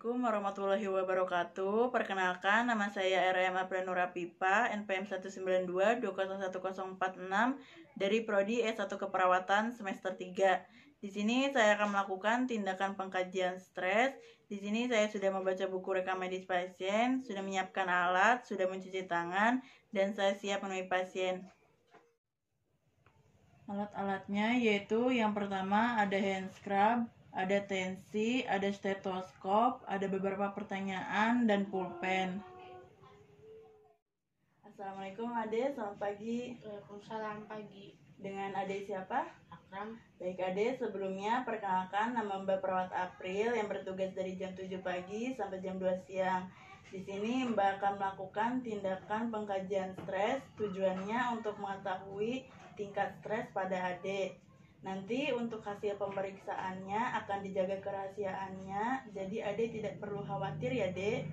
Assalamualaikum warahmatullahi wabarakatuh. Perkenalkan, nama saya RM Apranura Pipa, NPM 192201046 dari Prodi S1 Keperawatan semester 3. Di sini saya akan melakukan tindakan pengkajian stres. Di sini saya sudah membaca buku rekam medis pasien, sudah menyiapkan alat, sudah mencuci tangan, dan saya siap menemui pasien. Alat-alatnya yaitu yang pertama ada hand scrub, ada tensi, ada stetoskop, ada beberapa pertanyaan, dan pulpen. Assalamualaikum Ade, selamat pagi. Waalaikumsalam pagi. Dengan Ade siapa? Akram. Baik Ade, sebelumnya perkenalkan nama Mbak Perawat April yang bertugas dari jam 7 pagi sampai jam 2 siang. Di sini Mbak akan melakukan tindakan pengkajian stres, tujuannya untuk mengetahui tingkat stres pada Ade. Nanti untuk hasil pemeriksaannya akan dijaga kerahasiaannya, jadi Ade tidak perlu khawatir ya Dek.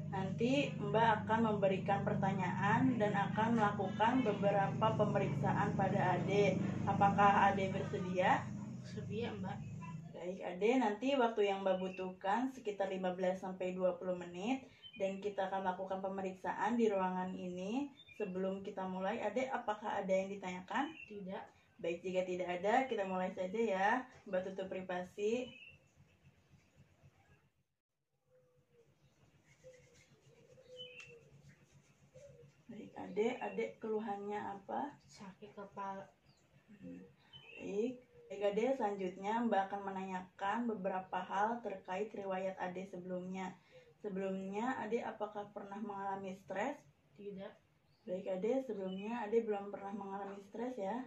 Nanti Mbak akan memberikan pertanyaan dan akan melakukan beberapa pemeriksaan pada Ade. Apakah Ade bersedia? Bersedia Mbak. Baik Ade, nanti waktu yang Mbak butuhkan sekitar 15-20 menit dan kita akan melakukan pemeriksaan di ruangan ini. Sebelum kita mulai, Ade, apakah ada yang ditanyakan? Tidak. Baik, jika tidak ada, kita mulai saja ya. Mbak tutup privasi. Baik, Ade keluhannya apa? Sakit kepala. Baik, Ade, selanjutnya Mbak akan menanyakan beberapa hal terkait riwayat Ade sebelumnya. Sebelumnya, Ade apakah pernah mengalami stres? Tidak. Baik Ade, sebelumnya Ade belum pernah mengalami stres ya?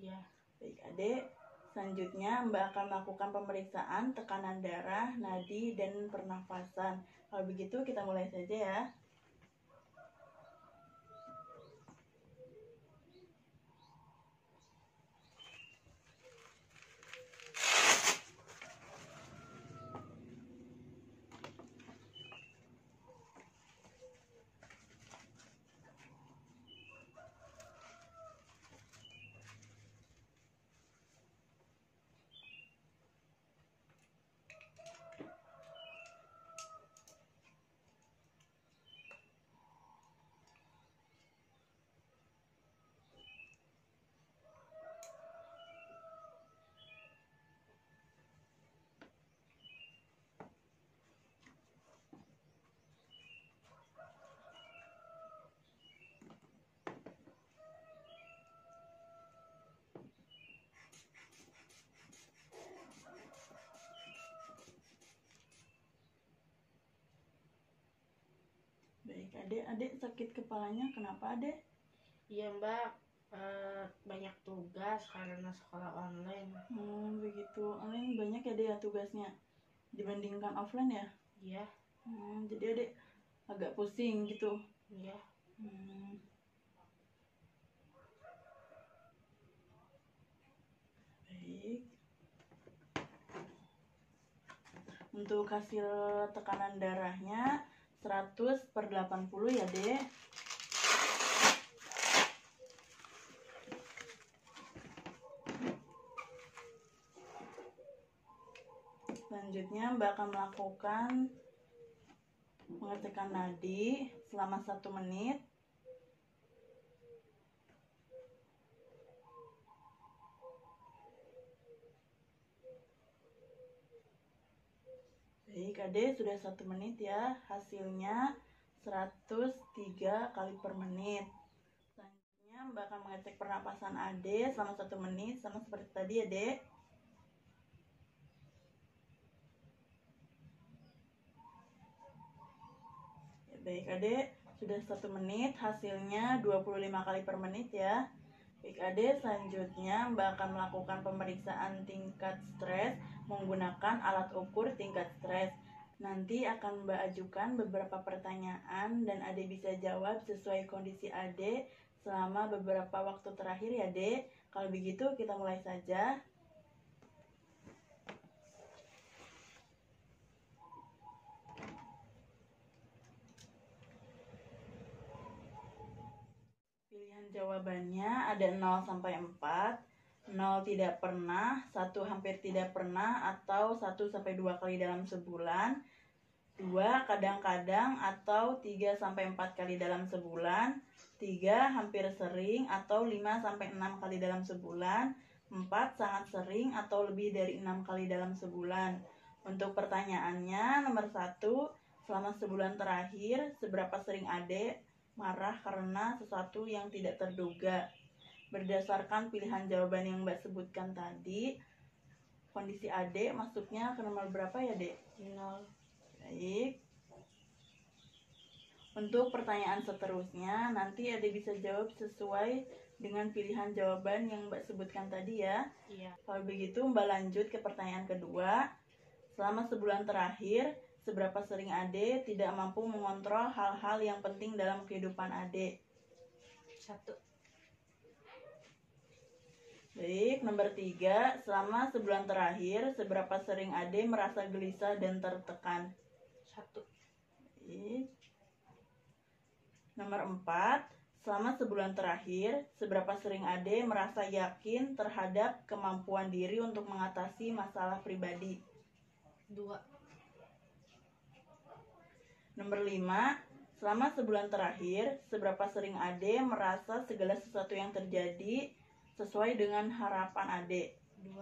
Ya. Baik Ade, selanjutnya Mbak akan melakukan pemeriksaan tekanan darah, nadi, dan pernafasan. Kalau begitu kita mulai saja ya. Baik Ade sakit kepalanya kenapa Ade? Iya Mbak, banyak tugas karena sekolah online. Begitu, online banyak ya Ade ya tugasnya dibandingkan offline ya? Iya. Jadi Ade agak pusing gitu? Iya. Baik. Untuk hasil tekanan darahnya 100/80 ya Dek. Selanjutnya Mbak akan melakukan pengecekan nadi selama 1 menit. Baik Ade, sudah 1 menit ya. Hasilnya 103 kali per menit. Selanjutnya Mbak akan mengecek pernapasan Ade selama 1 menit sama seperti tadi ya Dek. Baik Ade, sudah 1 menit, hasilnya 25 kali per menit ya. Baik Ade, selanjutnya Mbak akan melakukan pemeriksaan tingkat stres menggunakan alat ukur tingkat stres. Nanti akan Mbak ajukan beberapa pertanyaan dan Ade bisa jawab sesuai kondisi Ade selama beberapa waktu terakhir ya Ade. Kalau begitu kita mulai saja. Pilihan jawabannya ada 0 sampai 4. 0 tidak pernah, 1 hampir tidak pernah, atau 1 sampai 2 kali dalam sebulan. 2 kadang-kadang atau 3-4 kali dalam sebulan, 3 hampir sering atau 5-6 kali dalam sebulan, 4 sangat sering atau lebih dari 6 kali dalam sebulan. Untuk pertanyaannya, nomor 1, selama sebulan terakhir, seberapa sering Ade marah karena sesuatu yang tidak terduga? Berdasarkan pilihan jawaban yang Mbak sebutkan tadi, kondisi Ade masuknya ke nomor berapa ya, Dek? 0. Baik. Untuk pertanyaan seterusnya, nanti Ade bisa jawab sesuai dengan pilihan jawaban yang Mbak sebutkan tadi ya. Iya. Kalau begitu, Mbak lanjut ke pertanyaan kedua. Selama sebulan terakhir, seberapa sering Ade tidak mampu mengontrol hal-hal yang penting dalam kehidupan Ade? 1. Baik, nomor 3. Selama sebulan terakhir, seberapa sering Ade merasa gelisah dan tertekan? 1. Baik. Nomor 4. Selama sebulan terakhir, seberapa sering Ade merasa yakin terhadap kemampuan diri untuk mengatasi masalah pribadi? 2. Nomor 5. Selama sebulan terakhir, seberapa sering Ade merasa segala sesuatu yang terjadi sesuai dengan harapan Ade? 2.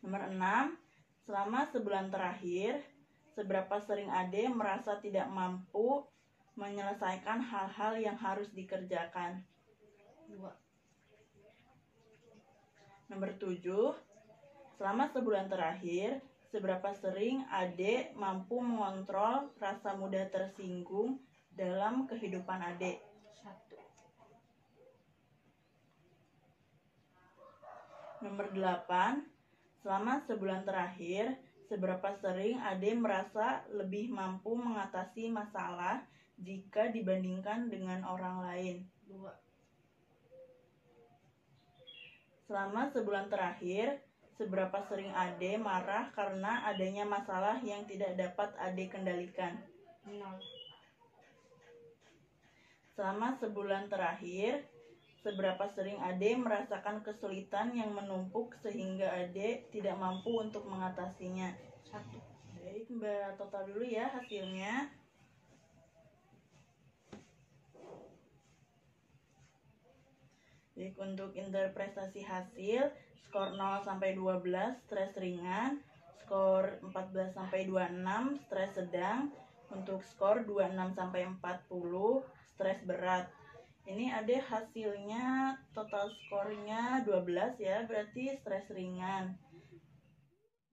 Nomor 6. Selama sebulan terakhir, seberapa sering Ade merasa tidak mampu menyelesaikan hal-hal yang harus dikerjakan? 2. Nomor 7. Selama sebulan terakhir, seberapa sering Ade mampu mengontrol rasa mudah tersinggung dalam kehidupan Ade? 1. Nomor 8. Selama sebulan terakhir, seberapa sering Ade merasa lebih mampu mengatasi masalah jika dibandingkan dengan orang lain? 2. Selama sebulan terakhir, seberapa sering Ade marah karena adanya masalah yang tidak dapat Ade kendalikan? 0. Selama sebulan terakhir, seberapa sering Ade merasakan kesulitan yang menumpuk sehingga Ade tidak mampu untuk mengatasinya? 1. Baik, Mbak total dulu ya hasilnya. Baik, untuk interpretasi hasil, skor 0 sampai 12 stres ringan, skor 14 sampai 26 stres sedang, untuk skor 26 sampai 40 stres berat. Ini ada hasilnya, total skornya 12 ya, berarti stres ringan.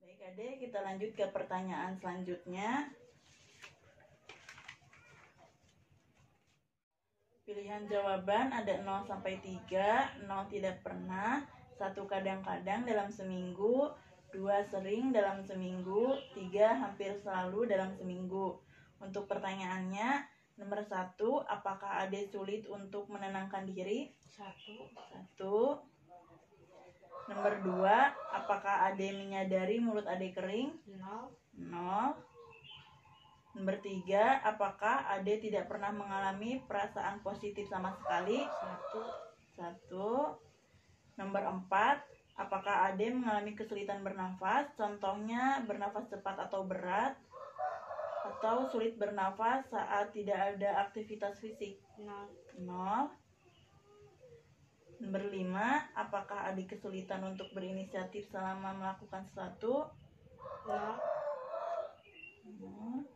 Baik, Ade, kita lanjut ke pertanyaan selanjutnya. Pilihan jawaban ada 0 sampai 3, 0 tidak pernah, 1 kadang-kadang dalam seminggu, 2 sering dalam seminggu, 3 hampir selalu dalam seminggu. Untuk pertanyaannya, nomor 1, apakah Ade sulit untuk menenangkan diri? 1. Nomor 2, apakah Ade menyadari mulut Ade kering? 0. 0. Nomor 3, apakah Ade tidak pernah mengalami perasaan positif sama sekali? 1. Nomor 4, apakah Ade mengalami kesulitan bernafas? Contohnya bernafas cepat atau berat, atau sulit bernafas saat tidak ada aktivitas fisik? 0. 0. Nomor 5, apakah Ade kesulitan untuk berinisiatif selama melakukan sesuatu? 0. 0.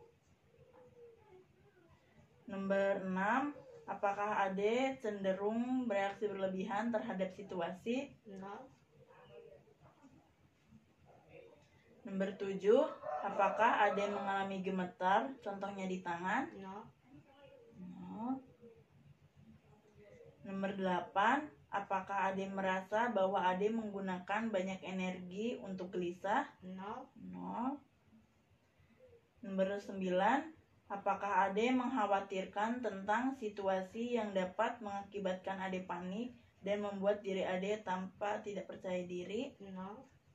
Nomor 6, apakah Ade cenderung bereaksi berlebihan terhadap situasi? 0. Nomor 7, apakah Ade mengalami gemetar, contohnya di tangan? 0. 0. Nomor 8, apakah Ade merasa bahwa Ade menggunakan banyak energi untuk gelisah? 0. 0. Nomor 9, apakah Ade mengkhawatirkan tentang situasi yang dapat mengakibatkan Ade panik dan membuat diri Ade tampak tidak percaya diri? 0.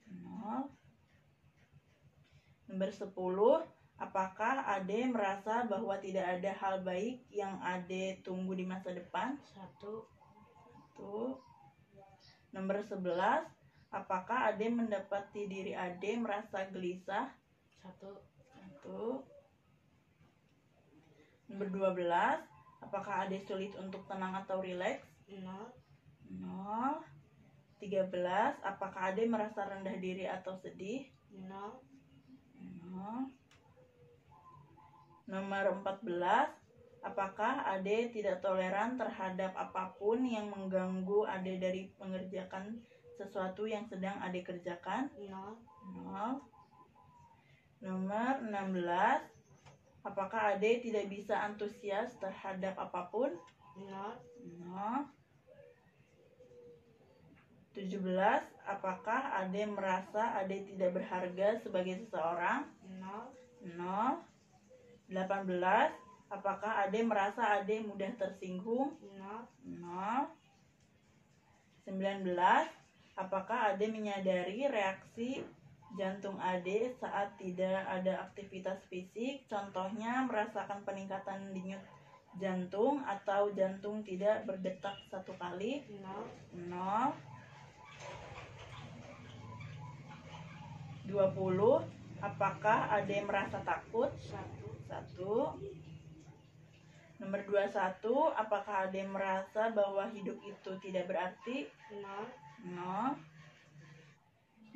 0. Nomor 10, apakah Ade merasa bahwa tidak ada hal baik yang Ade tunggu di masa depan? 1. 1. Nomor 11, apakah Ade mendapati diri Ade merasa gelisah? 1. 1. Nomor 12, apakah Ade sulit untuk tenang atau rileks? 0. 0. 13, apakah Ade merasa rendah diri atau sedih? 0. 0. Nomor 14, apakah Ade tidak toleran terhadap apapun yang mengganggu Ade dari mengerjakan sesuatu yang sedang Ade kerjakan? 0. 0. Nomor 16, apakah Ade tidak bisa antusias terhadap apapun? 0. 0. 17, apakah Ade merasa Ade tidak berharga sebagai seseorang? 0. 0. 18, apakah Ade merasa Ade mudah tersinggung? 0. 0. 19, apakah Ade menyadari reaksi jantung Ade saat tidak ada aktivitas fisik? Contohnya merasakan peningkatan denyut jantung atau jantung tidak berdetak 1 kali? 0. 0. 20, apakah Ade merasa takut? 1. 1. Nomor 21, apakah Ade merasa bahwa hidup itu tidak berarti? 0.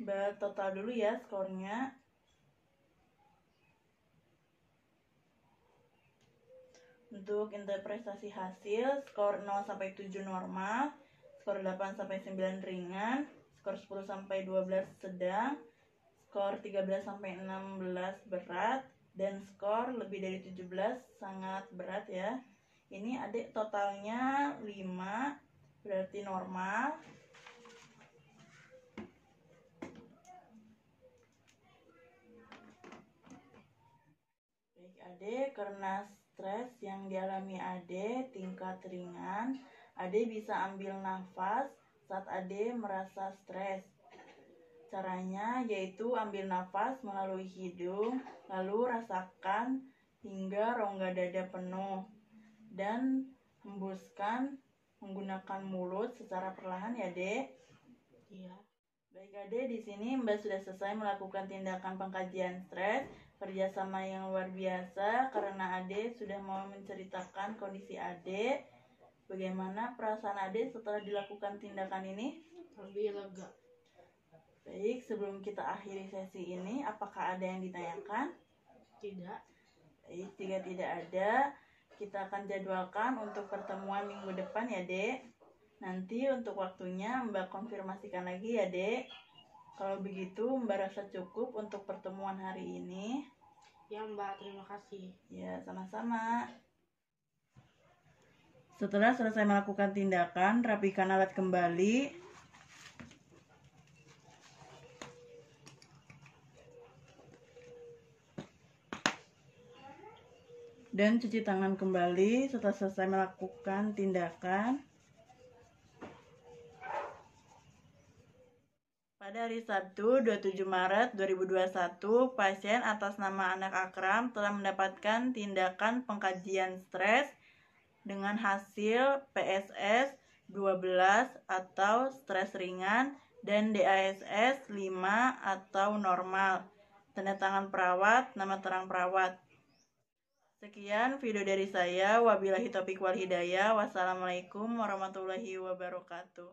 0. Total dulu ya skornya. Untuk interpretasi hasil, skor 0 sampai 7 normal, skor 8 sampai 9 ringan, skor 10 sampai 12 sedang, skor 13 sampai 16 berat, dan skor lebih dari 17 sangat berat ya. Ini adik totalnya 5, berarti normal. Baik adik, karena stres yang dialami adik tingkat ringan, adik bisa ambil nafas saat adik merasa stres. Caranya yaitu ambil nafas melalui hidung, lalu rasakan hingga rongga dada penuh, dan hembuskan menggunakan mulut secara perlahan ya, Dek. Iya. Baik, Ade, di sini Mbak sudah selesai melakukan tindakan pengkajian stres, kerjasama yang luar biasa karena Ade sudah mau menceritakan kondisi Ade. Bagaimana perasaan Ade setelah dilakukan tindakan ini? Lebih lega. Baik, sebelum kita akhiri sesi ini, apakah ada yang ditanyakan? Tidak. Baik, jika tidak ada, kita akan jadwalkan untuk pertemuan minggu depan ya, Dek. Nanti untuk waktunya Mbak konfirmasikan lagi ya, Dek. Kalau begitu, Mbak rasa cukup untuk pertemuan hari ini. Ya, Mbak, terima kasih. Ya, sama-sama. Setelah selesai melakukan tindakan, rapikan alat kembali. Dan cuci tangan kembali setelah selesai melakukan tindakan. Pada hari Sabtu 27 Maret 2021, pasien atas nama anak Akram telah mendapatkan tindakan pengkajian stres dengan hasil PSS 12 atau stres ringan dan DASS 5 atau normal. Tanda tangan perawat, nama terang perawat. Sekian video dari saya. Wabillahi taufiq wal hidayah. Wassalamualaikum warahmatullahi wabarakatuh.